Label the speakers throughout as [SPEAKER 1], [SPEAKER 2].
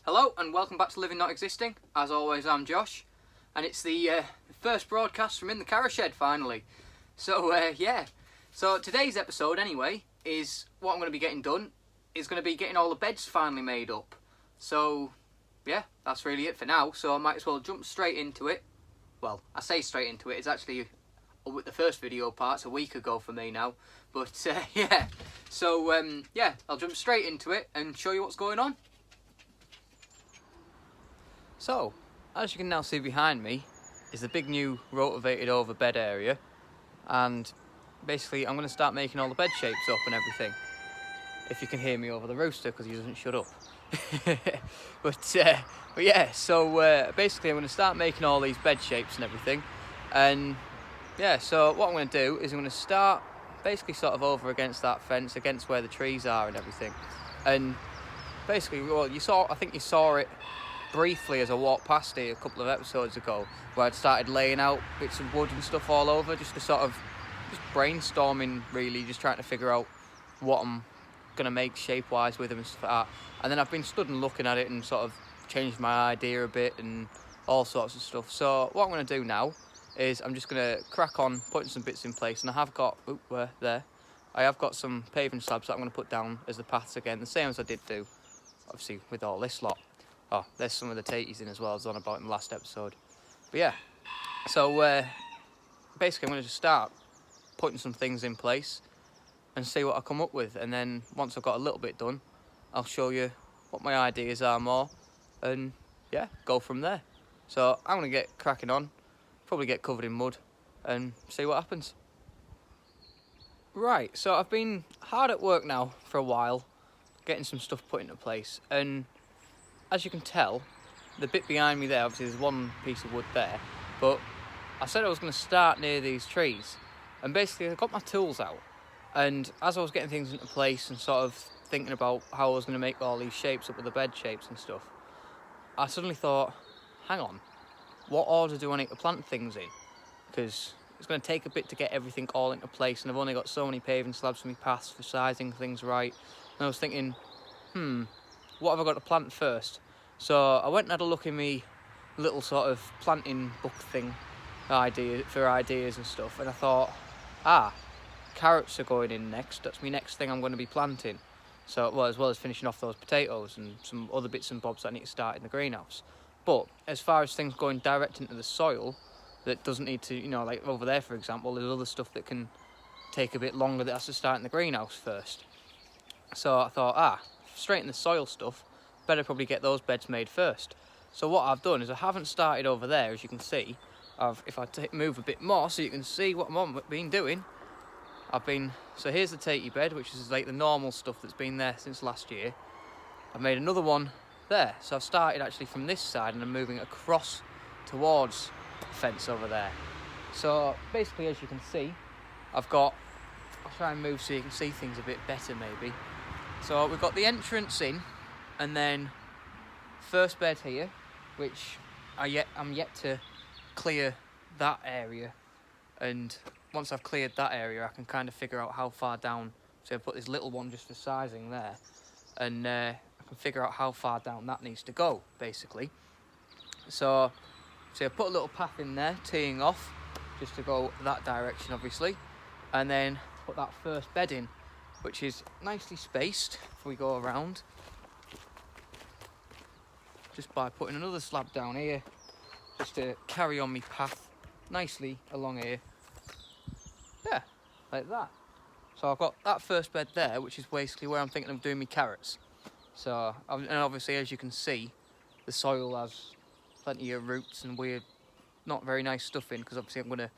[SPEAKER 1] Hello and welcome back to Living Not Existing. As always, I'm Josh, and it's the first broadcast from in the carriage shed finally. So so today's episode anyway is what I'm going to be getting done is going to be getting all the beds finally made up. So yeah, that's really it for now. So I might as well jump straight into it. Well, I say straight into it. It's actually with the first video part's a week ago for me now. But yeah, so I'll jump straight into it and show you what's going on. So, as you can now see behind me, is the big new rotivated over bed area, and basically I'm going to start making all the bed shapes up and everything. If you can hear me over the rooster because he doesn't shut up. but yeah, so basically I'm going to start making all these bed shapes and everything, and yeah, so what I'm going to do is I'm going to start basically sort of over against that fence, against where the trees are and everything, and basically, well, I think you saw it briefly as I walked past it a couple of episodes ago, where I'd started laying out bits of wood and stuff all over, just brainstorming really, just trying to figure out what I'm going to make shape-wise with them and stuff like that. And then I've been stood and looking at it and sort of changed my idea a bit and all sorts of stuff. So what I'm going to do now is I'm just going to crack on putting some bits in place, and I have got, I have got some paving slabs that I'm going to put down as the paths again, the same as I did do, obviously, with all this lot. Oh, there's some of the taties in as well, as I was on about in the last episode. But yeah, so basically I'm going to just start putting some things in place and see what I come up with. And then once I've got a little bit done, I'll show you what my ideas are more, and yeah, go from there. So I'm going to get cracking on, probably get covered in mud and see what happens. Right, so I've been hard at work now for a while, getting some stuff put into place, and as you can tell, the bit behind me there, obviously there's one piece of wood there, but I said I was going to start near these trees, and basically I got my tools out, and as I was getting things into place and sort of thinking about how I was going to make all these shapes up with the bed shapes and stuff, I suddenly thought, hang on, what order do I need to plant things in? Because it's going to take a bit to get everything all into place, and I've only got so many paving slabs for me paths for sizing things right, and I was thinking, what have I got to plant first? So I went and had a look in me little sort of planting book thing ideas and stuff, and I thought, carrots are going in next. That's my next thing I'm going to be planting. So, well, as well as finishing off those potatoes and some other bits and bobs that I need to start in the greenhouse. But as far as things going direct into the soil, that doesn't need to, like over there for example, there's other stuff that can take a bit longer that has to start in the greenhouse first. So I thought, straight in the soil stuff, better probably get those beds made first. So what I've done is I haven't started over there, as you can see. If I move a bit more so you can see what I've been doing, so here's the tatey bed, which is like the normal stuff that's been there since last year. I've made another one there, so I've started actually from this side and I'm moving across towards the fence over there. So basically, as you can see, I'll try and move so you can see things a bit better maybe. So we've got the entrance in, and then first bed here, which I'm yet to clear that area, and once I've cleared that area I can kind of figure out how far down. So I put this little one just for sizing there, and I can figure out how far down that needs to go basically. So I put a little path in there teeing off just to go that direction obviously, and then put that first bed in, which is nicely spaced if we go around, just by putting another slab down here, just to carry on my path nicely along here. Yeah, like that. So I've got that first bed there, which is basically where I'm thinking of doing my carrots. So, and obviously as you can see, the soil has plenty of roots and weird, not very nice stuff in, because obviously I'm going to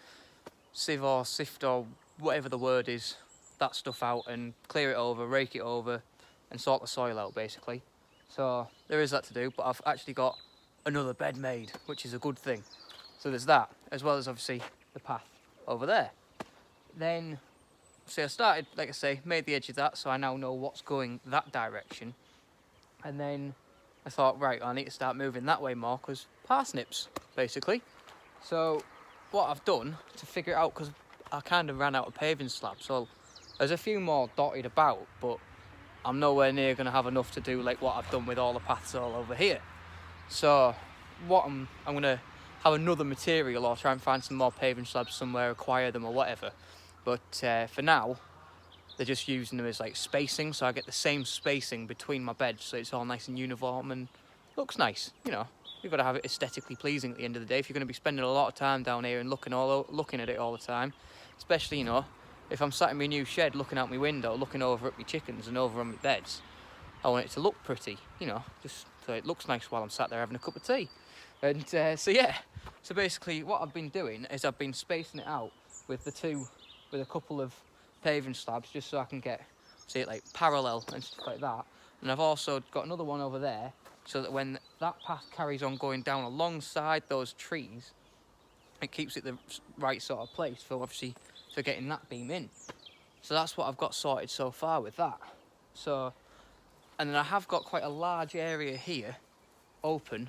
[SPEAKER 1] sift or whatever the word is, that stuff out and clear it over, rake it over and sort the soil out basically. So there is that to do, but I've actually got another bed made, which is a good thing. So there's that, as well as obviously the path over there. Then, so I started, like I say, made the edge of that, so I now know what's going that direction. And then I thought, right, I need to start moving that way more, because parsnips, basically. So what I've done to figure it out, because I kind of ran out of paving slabs, so there's a few more dotted about, but I'm nowhere near going to have enough to do like what I've done with all the paths all over here. So what I'm going to have another material, or try and find some more paving slabs somewhere, acquire them or whatever. But for now, they're just using them as like spacing, so I get the same spacing between my beds, so it's all nice and uniform and looks nice. You know, you've got to have it aesthetically pleasing at the end of the day if you're going to be spending a lot of time down here and looking at it all the time. Especially, you know, if I'm sat in my new shed looking out my window, looking over at my chickens and over on my beds, I want it to look pretty, you know, just so it looks nice while I'm sat there having a cup of tea. And so yeah, so basically what I've been doing is I've been spacing it out with a couple of paving slabs, just so I can get, see it like parallel and stuff like that. And I've also got another one over there, so that when that path carries on going down alongside those trees, it keeps it the right sort of place for obviously for getting that beam in. So that's what I've got sorted so far with that. So, and then I have got quite a large area here open,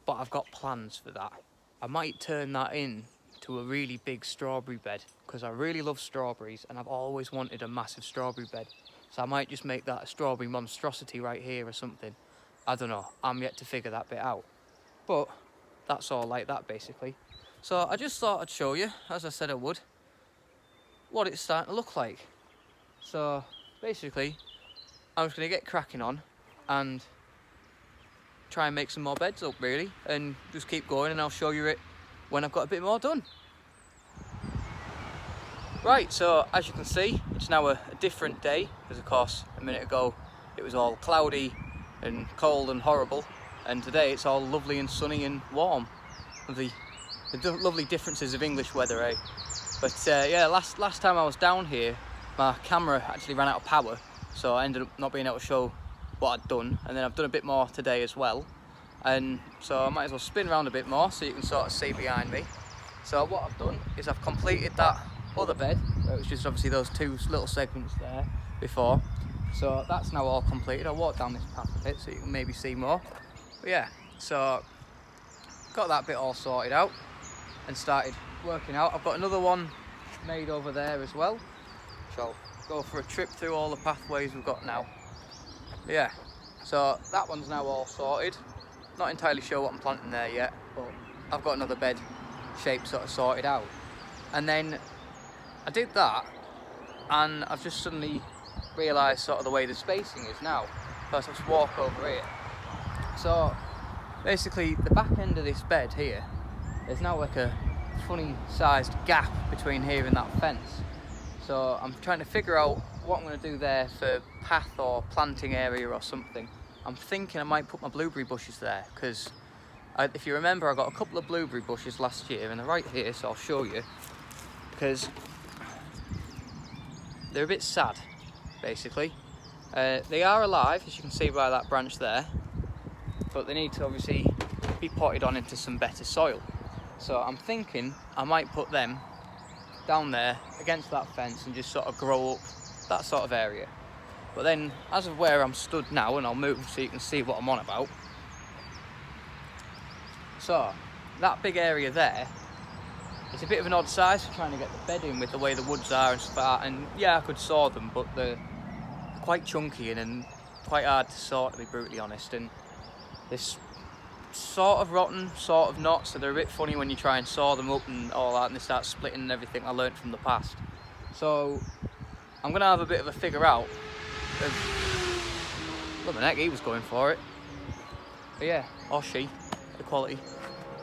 [SPEAKER 1] but I've got plans for that. I might turn that in to a really big strawberry bed, because I really love strawberries and I've always wanted a massive strawberry bed. So I might just make that a strawberry monstrosity right here or something. I don't know, I'm yet to figure that bit out. But that's all like that basically. So I just thought I'd show you, as I said I would, what it's starting to look like. So basically, I'm just going to get cracking on and try and make some more beds up really, and just keep going, and I'll show you it when I've got a bit more done. Right, so as you can see, it's now a different day, because of course a minute ago it was all cloudy and cold and horrible, and today it's all lovely and sunny and warm. The lovely differences of English weather, eh? But yeah, last time I was down here, my camera actually ran out of power, so I ended up not being able to show what I'd done, and then I've done a bit more today as well, and so I might as well spin around a bit more so you can sort of see behind me. So what I've done is I've completed that other bed, it was just obviously those two little segments there before, so that's now all completed. I'll walk down this path a bit so you can maybe see more. But yeah, so got that bit all sorted out and started working out. I've got another one made over there as well, so I'll go for a trip through all the pathways we've got now. Yeah, so that one's now all sorted. Not entirely sure what I'm planting there yet, but I've got another bed shape sort of sorted out. And then I did that, and I've just suddenly realised sort of the way the spacing is now. First, I'll just walk over here. So basically, the back end of this bed here, there's now like a funny sized gap between here and that fence. So I'm trying to figure out what I'm going to do there for path or planting area or something. I'm thinking I might put my blueberry bushes there, because if you remember, I got a couple of blueberry bushes last year, and they're right here, so I'll show you, because they're a bit sad basically. They are alive, as you can see by that branch there, but they need to obviously be potted on into some better soil. So I'm thinking I might put them down there against that fence and just sort of grow up that sort of area. But then, as of where I'm stood now, and I'll move so you can see what I'm on about. So that big area there, it's a bit of an odd size for trying to get the bed in with the way the woods are and stuff like that. And yeah, I could saw them, but they're quite chunky and quite hard to saw, to be brutally honest. And this sort of rotten, sort of not, so they're a bit funny when you try and saw them up and all that, and they start splitting and everything I learnt from the past. So I'm gonna have a bit of a figure out of, well, the heck, he was going for it, but yeah, or she, equality.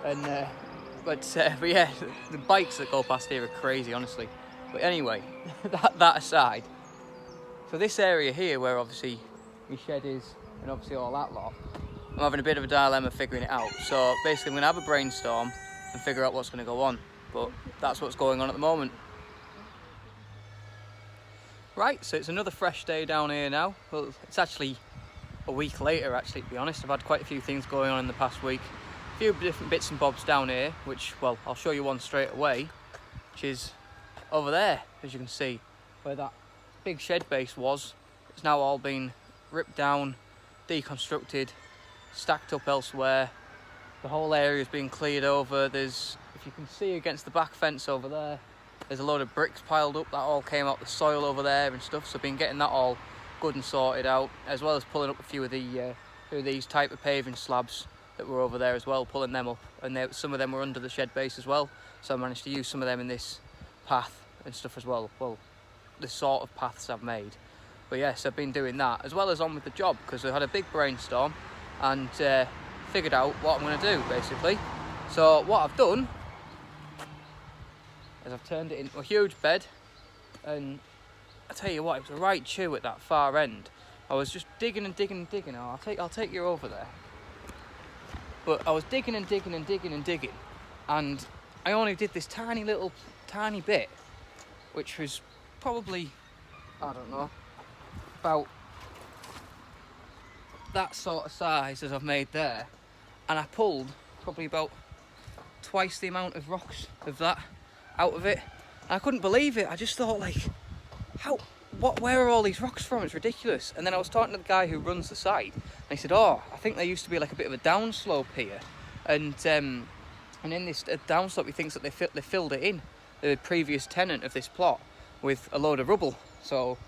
[SPEAKER 1] And but yeah, the bikes that go past here are crazy, honestly. But anyway, that aside, so this area here where obviously my shed is, and obviously all that lot, I'm having a bit of a dilemma figuring it out. So basically I'm going to have a brainstorm and figure out what's going to go on. But that's what's going on at the moment. Right, so it's another fresh day down here now. Well, it's actually a week later, actually, to be honest. I've had quite a few things going on in the past week. A few different bits and bobs down here, which, well, I'll show you one straight away, which is over there, as you can see, where that big shed base was. It's now all been ripped down, deconstructed, stacked up elsewhere. The whole area's been cleared over. There's, if you can see against the back fence over there, there's a load of bricks piled up that all came out the soil over there and stuff, so I've been getting that all good and sorted out, as well as pulling up a few of these type of paving slabs that were over there as well, pulling them up, and some of them were under the shed base as well, so I managed to use some of them in this path and stuff as well. Well, the sort of paths I've made. But yes, I've been doing that as well as on with the job, because I had a big brainstorm and figured out what I'm going to do basically. So what I've done is I've turned it into a huge bed, and I tell you what, it was a right chew at that far end. I was just digging and digging and digging. Oh, I'll take you over there. But I was digging and digging and digging and digging, and I only did this tiny bit, which was probably, I don't know, about that sort of size as I've made there, and I pulled probably about twice the amount of rocks of that out of it. And I couldn't believe it. I just thought, like, where are all these rocks from? It's ridiculous. And then I was talking to the guy who runs the site, and he said, oh, I think there used to be like a bit of a downslope here, and in this downslope he thinks that they filled it in, the previous tenant of this plot, with a load of rubble. So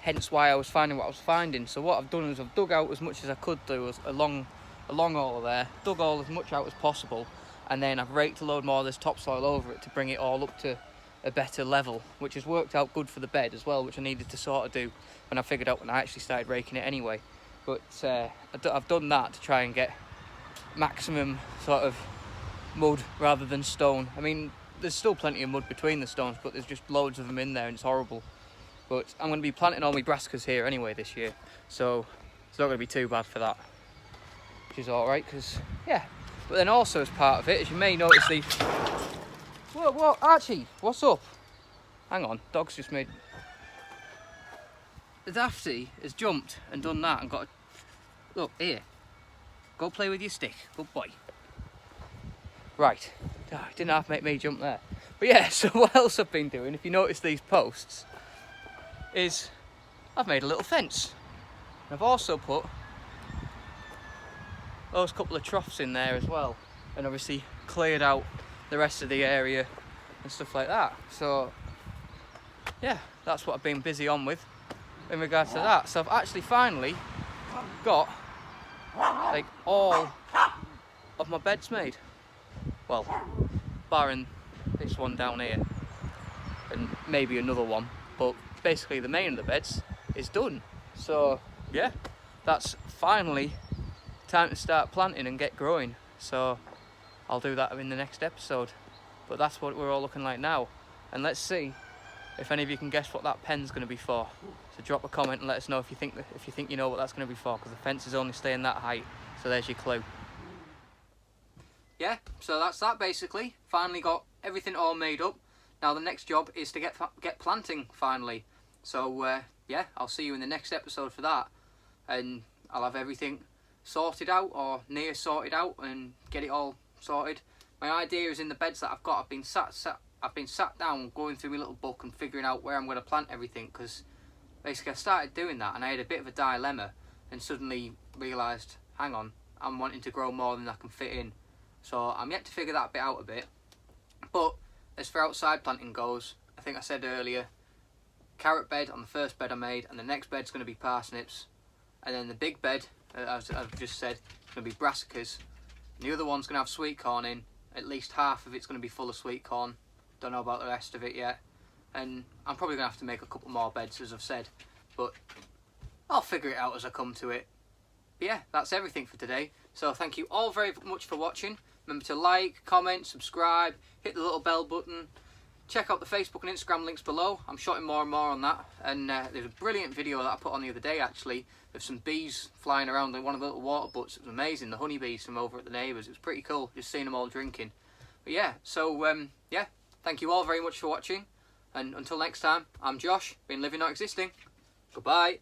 [SPEAKER 1] hence why I was finding what I was finding. So what I've done is I've dug out as much as I could do along all of there, dug all as much out as possible, and then I've raked a load more of this topsoil over it to bring it all up to a better level, which has worked out good for the bed as well, which I needed to sort of do when I figured out when I actually started raking it anyway. But I've done that to try and get maximum sort of mud rather than stone. I mean, there's still plenty of mud between the stones, but there's just loads of them in there and it's horrible. But I'm going to be planting all my brassicas here anyway this year, so it's not going to be too bad for that, which is alright, because, yeah. But then also as part of it, as you may notice, the... Whoa, Archie, what's up? Hang on, dog's just made... The Dafty has jumped and done that and got a... Look, here. Go play with your stick, good boy. Right, didn't have to make me jump there. But yeah, so what else I've been doing, if you notice these posts, is I've made a little fence. I've also put those couple of troughs in there as well, and obviously cleared out the rest of the area and stuff like that. So yeah, that's what I've been busy on with in regards to that. So I've actually finally got like all of my beds made. Well, barring this one down here and maybe another one, but basically the main of the beds is done. So yeah, that's finally time to start planting and get growing. So I'll do that in the next episode. But that's what we're all looking like now. And let's see if any of you can guess what that pen's going to be for. So drop a comment and let us know if you think you know what that's going to be for, because the fence is only staying that height. So there's your clue. Yeah, so that's that basically. Finally got everything all made up. Now the next job is to get planting finally. So yeah, I'll see you in the next episode for that, and I'll have everything sorted out or near sorted out and get it all sorted. My idea is in the beds that I've got. I've been sat down going through my little book and figuring out where I'm going to plant everything, because basically I started doing that and I had a bit of a dilemma and suddenly realised, hang on, I'm wanting to grow more than I can fit in. So I'm yet to figure that bit out a bit. But as for outside planting goes, I think I said earlier, carrot bed on the first bed I made, and the next bed's going to be parsnips, and then the big bed, as I've just said, is going to be brassicas, and the other one's going to have sweet corn in. At least half of it's going to be full of sweet corn. Don't know about the rest of it yet, and I'm probably going to have to make a couple more beds, as I've said, but I'll figure it out as I come to it. But yeah, that's everything for today. So thank you all very much for watching. Remember to like, comment, subscribe, hit the little bell button. Check out the Facebook and Instagram links below. I'm shooting more and more on that. And there's a brilliant video that I put on the other day, actually, of some bees flying around in one of the little water butts. It was amazing, the honeybees from over at the neighbours. It was pretty cool, just seeing them all drinking. But yeah, so yeah, thank you all very much for watching. And until next time, I'm Josh, been living not existing. Goodbye.